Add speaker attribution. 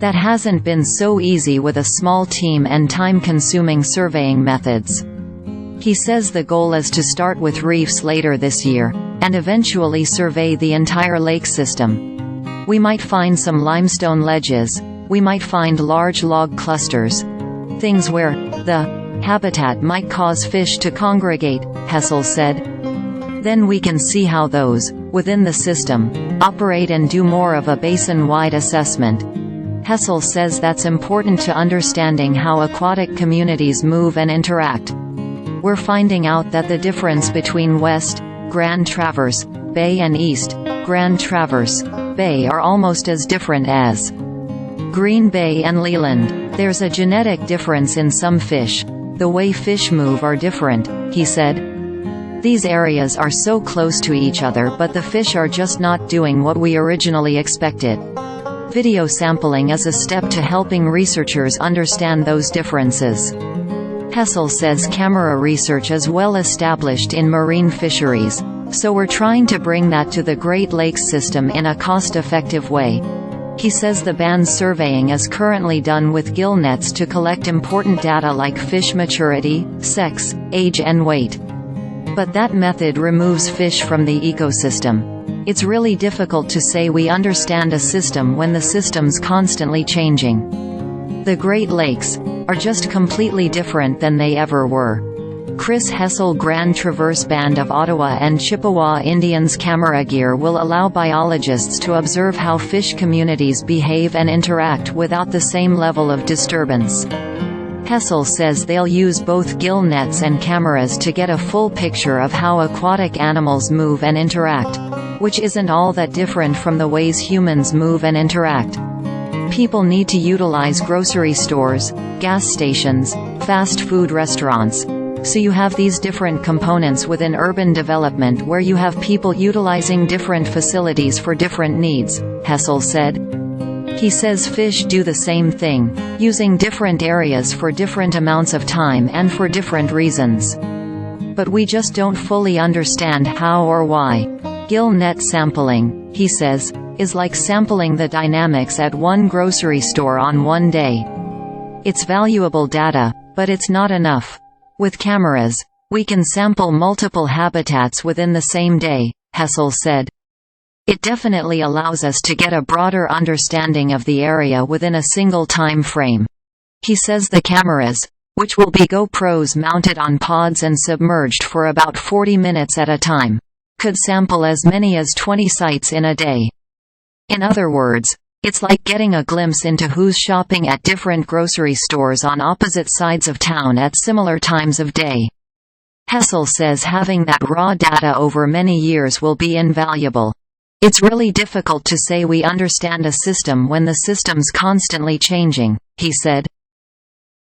Speaker 1: That hasn't been so easy with a small team and time-consuming surveying methods. He says the goal is to start with reefs later this year, and eventually survey the entire lake system. We might find some limestone ledges, we might find large log clusters, things where the habitat might cause fish to congregate, Hessell said. Then we can see how those, within the system, operate and do more of a basin-wide assessment. Hessell says that's important to understanding how aquatic communities move and interact. We're finding out that the difference between West Grand Traverse Bay and East Grand Traverse Bay are almost as different as Green Bay and Leland. There's a genetic difference in some fish. The way fish move are different, he said. These areas are so close to each other, but the fish are just not doing what we originally expected. Video sampling is a step to helping researchers understand those differences. Hessell says camera research is well established in marine fisheries, so we're trying to bring that to the Great Lakes system in a cost-effective way. He says the band's surveying is currently done with gill nets to collect important data like fish maturity, sex, age and weight. But that method removes fish from the ecosystem. It's really difficult to say we understand a system when the system's constantly changing. The Great Lakes are just completely different than they ever were. Chris HessellGrand Traverse Band of Ottawa and Chippewa IndiansCamera gear will allow biologists to observe how fish communities behave and interact without the same level of disturbance. Hessell says they'll use both gill nets and cameras to get a full picture of how aquatic animals move and interact, which isn't all that different from the ways humans move and interact. People need to utilize grocery stores, gas stations, fast food restaurants. So you have these different components within urban development where you have people utilizing different facilities for different needs, Hessell said. He says fish do the same thing, using different areas for different amounts of time and for different reasons. But we just don't fully understand how or why. Gill net sampling, he says, is like sampling the dynamics at one grocery store on one day. It's valuable data, but it's not enough. With cameras, we can sample multiple habitats within the same day, Hessell said. It definitely allows us to get a broader understanding of the area within a single time frame. He says the cameras, which will be GoPros mounted on pods and submerged for about 40 minutes at a time, could sample as many as 20 sites in a day. In other words, it's like getting a glimpse into who's shopping at different grocery stores on opposite sides of town at similar times of day. Hessell says having that raw data over many years will be invaluable. It's really difficult to say we understand a system when the system's constantly changing, he said.